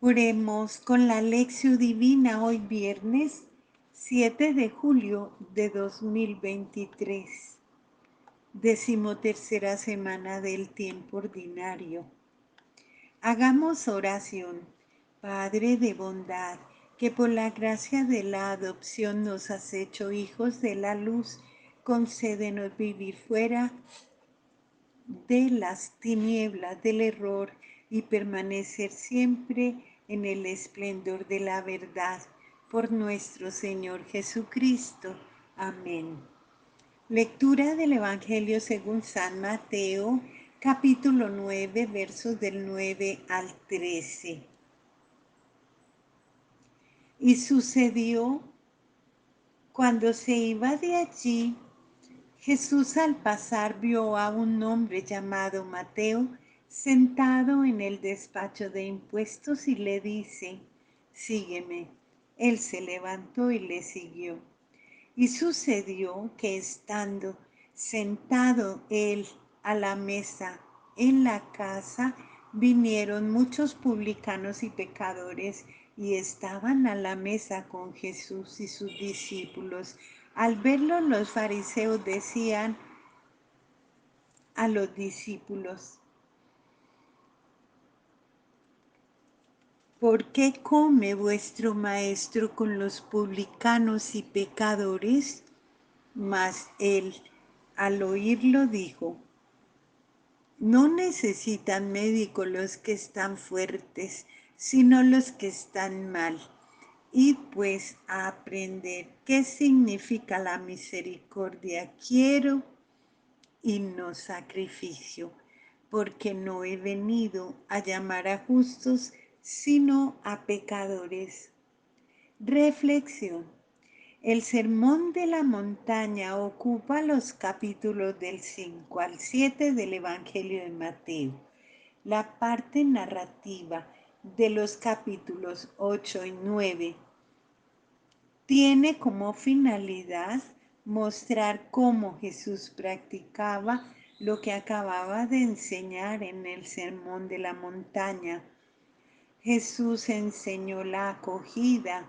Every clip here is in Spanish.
Oremos con la Lección Divina hoy viernes 7 de julio de 2023, 13ª semana del tiempo ordinario. Hagamos oración. Padre de bondad, que por la gracia de la adopción nos has hecho hijos de la luz, concédenos vivir fuera de las tinieblas del error y permanecer siempre en el esplendor de la verdad. Por nuestro Señor Jesucristo. Amén. Lectura del Evangelio según San Mateo, capítulo 9, versos del 9 al 13. Y sucedió cuando se iba de allí, Jesús al pasar vio a un hombre llamado Mateo sentado en el despacho de impuestos y le dice: sígueme. Él se levantó y le siguió. Y sucedió que estando sentado él a la mesa en la casa, vinieron muchos publicanos y pecadores y estaban a la mesa con Jesús y sus discípulos. Al verlo, los fariseos decían a los discípulos: ¿por qué come vuestro maestro con los publicanos y pecadores? Mas él, al oírlo, dijo: no necesitan médico los que están fuertes, sino los que están mal. Y pues a aprender qué significa la misericordia quiero y no sacrificio, porque no he venido a llamar a justos, sino a pecadores. Reflexión. El Sermón de la Montaña ocupa los capítulos del 5 al 7 del Evangelio de Mateo. La parte narrativa de los capítulos 8 y 9 tiene como finalidad mostrar cómo Jesús practicaba lo que acababa de enseñar en el Sermón de la Montaña. Jesús enseñó la acogida.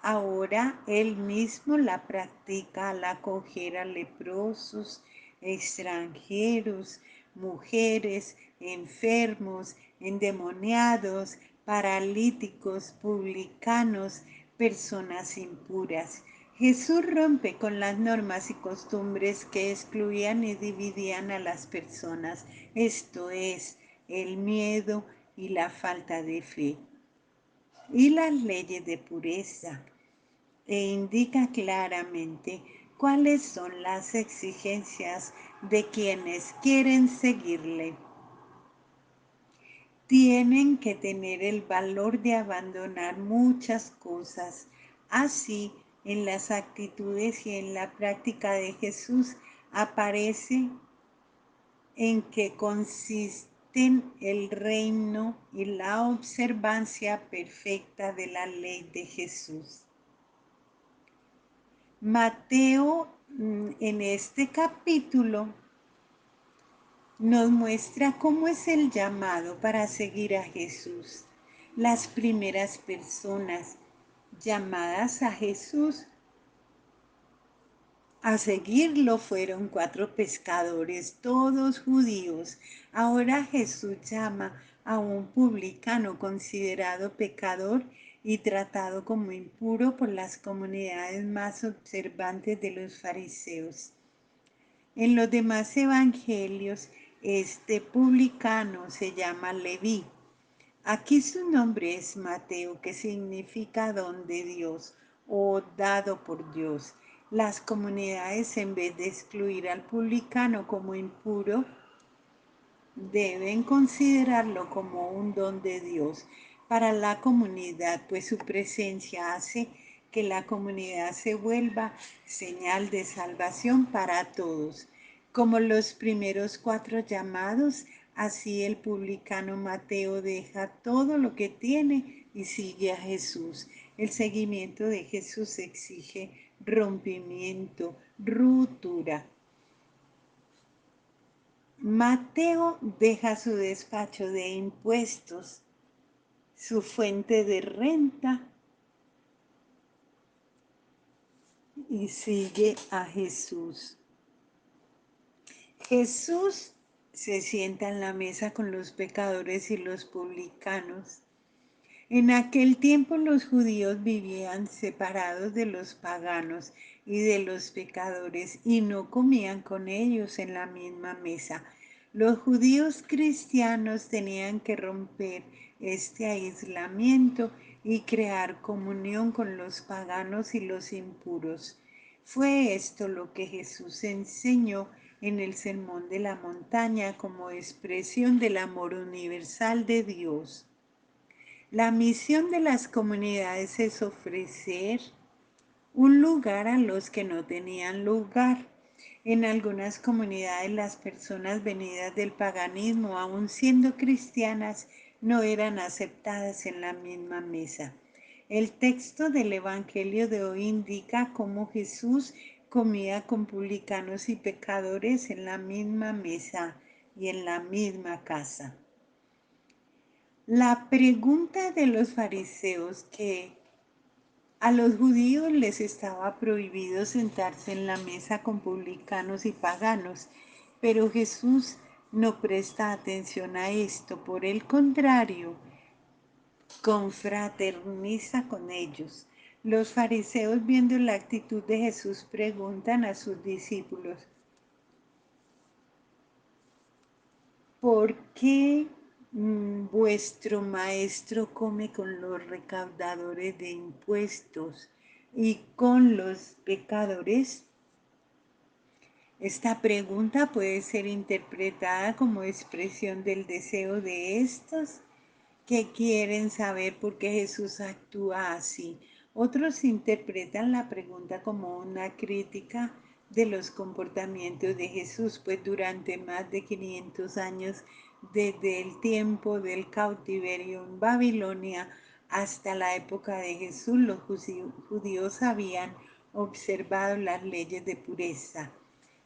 Ahora él mismo la practica al acoger a leprosos, extranjeros, mujeres, enfermos, endemoniados, paralíticos, publicanos, personas impuras. Jesús rompe con las normas y costumbres que excluían y dividían a las personas, esto es, el miedo y la falta de fe, y las leyes de pureza, e indica claramente cuáles son las exigencias de quienes quieren seguirle. Tienen que tener el valor de abandonar muchas cosas. Así, en las actitudes y en la práctica de Jesús aparece en que consisten el reino y la observancia perfecta de la ley de Jesús. Mateo, en este capítulo, nos muestra cómo es el llamado para seguir a Jesús. Las primeras personas llamadas a Jesús a seguirlo fueron 4 pescadores, todos judíos. Ahora Jesús llama a un publicano considerado pecador y tratado como impuro por las comunidades más observantes de los fariseos. En los demás evangelios, este publicano se llama Leví. Aquí su nombre es Mateo, que significa don de Dios o dado por Dios. Las comunidades, en vez de excluir al publicano como impuro, deben considerarlo como un don de Dios para la comunidad, pues su presencia hace que la comunidad se vuelva señal de salvación para todos. Como los primeros 4 llamados, así el publicano Mateo deja todo lo que tiene y sigue a Jesús. El seguimiento de Jesús exige rompimiento, ruptura. Mateo deja su despacho de impuestos, su fuente de renta, y sigue a Jesús. Jesús se sienta en la mesa con los pecadores y los publicanos. En aquel tiempo los judíos vivían separados de los paganos y de los pecadores y no comían con ellos en la misma mesa. Los judíos cristianos tenían que romper este aislamiento y crear comunión con los paganos y los impuros. Fue esto lo que Jesús enseñó en el Sermón de la Montaña como expresión del amor universal de Dios. La misión de las comunidades es ofrecer un lugar a los que no tenían lugar. En algunas comunidades las personas venidas del paganismo, aun siendo cristianas, no eran aceptadas en la misma mesa. El texto del Evangelio de hoy indica cómo Jesús comía con publicanos y pecadores en la misma mesa y en la misma casa. La pregunta de los fariseos que a los judíos les estaba prohibido sentarse en la mesa con publicanos y paganos, pero Jesús no presta atención a esto, por el contrario, confraterniza con ellos. Los fariseos, viendo la actitud de Jesús, preguntan a sus discípulos: ¿por qué vuestro maestro come con los recaudadores de impuestos y con los pecadores? Esta pregunta puede ser interpretada como expresión del deseo de estos que quieren saber por qué Jesús actúa así. Otros interpretan la pregunta como una crítica de los comportamientos de Jesús, pues durante más de 500 años, desde el tiempo del cautiverio en Babilonia hasta la época de Jesús, los judíos habían observado las leyes de pureza.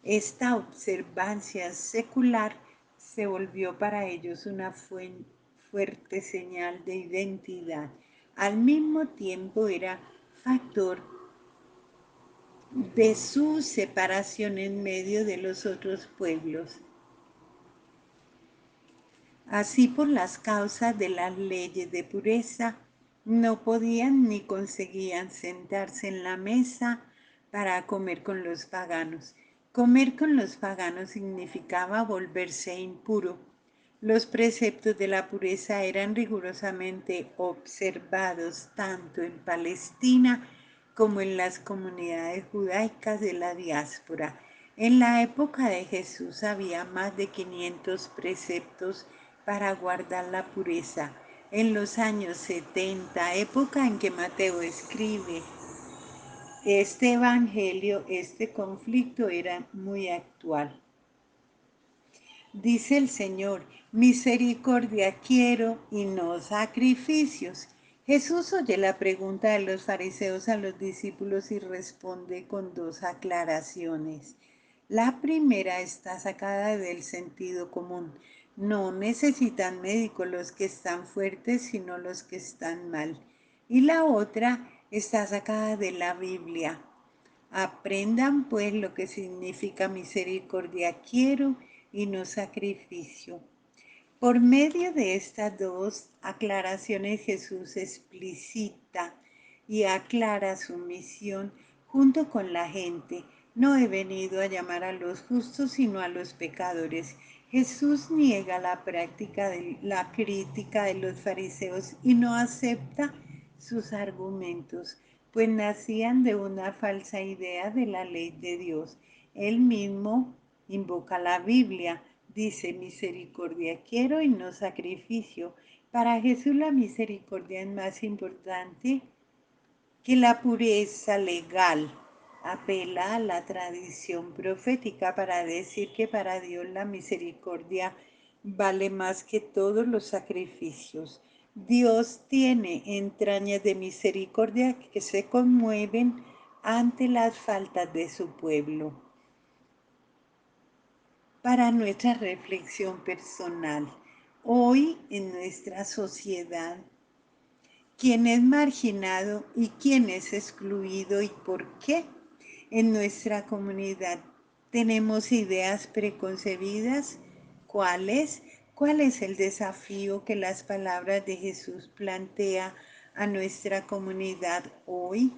Esta observancia secular se volvió para ellos una fuerte señal de identidad. Al mismo tiempo era factor de su separación en medio de los otros pueblos. Así, por las causas de las leyes de pureza, no podían ni conseguían sentarse en la mesa para comer con los paganos. Comer con los paganos significaba volverse impuro. Los preceptos de la pureza eran rigurosamente observados tanto en Palestina como en las comunidades judaicas de la diáspora. En la época de Jesús había más de 500 preceptos para guardar la pureza. En los años 70, época en que Mateo escribe este evangelio, este conflicto era muy actual. Dice el Señor: misericordia quiero y no sacrificios. Jesús oye la pregunta de los fariseos a los discípulos y responde con dos aclaraciones. La primera está sacada del sentido común. No necesitan médicos los que están fuertes, sino los que están mal. Y la otra está sacada de la Biblia. Aprendan pues lo que significa misericordia quiero y no sacrificio. Por medio de estas dos aclaraciones Jesús explicita y aclara su misión junto con la gente. No he venido a llamar a los justos sino a los pecadores. Jesús niega la práctica de la crítica de los fariseos y no acepta sus argumentos, pues nacían de una falsa idea de la ley de Dios. Él mismo invoca la Biblia, dice: misericordia quiero y no sacrificio. Para Jesús la misericordia es más importante que la pureza legal. Apela a la tradición profética para decir que para Dios la misericordia vale más que todos los sacrificios. Dios tiene entrañas de misericordia que se conmueven ante las faltas de su pueblo. Para nuestra reflexión personal, hoy en nuestra sociedad quién es marginado y quién es excluido y por qué. En nuestra comunidad tenemos ideas preconcebidas. ¿Cuáles? ¿Cuál es el desafío que las palabras de Jesús plantea a nuestra comunidad hoy?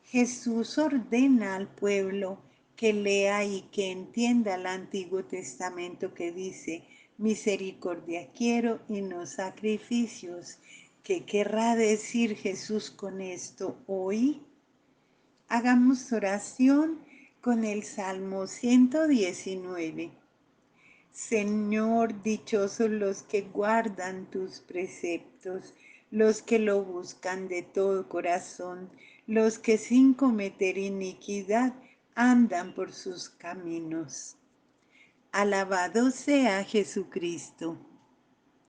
Jesús ordena al pueblo que lea y que entienda el Antiguo Testamento que dice, misericordia quiero y no sacrificios. ¿Qué querrá decir Jesús con esto hoy? Hagamos oración con el Salmo 119. Señor, dichosos los que guardan tus preceptos, los que lo buscan de todo corazón, los que sin cometer iniquidad andan por sus caminos. Alabado sea Jesucristo.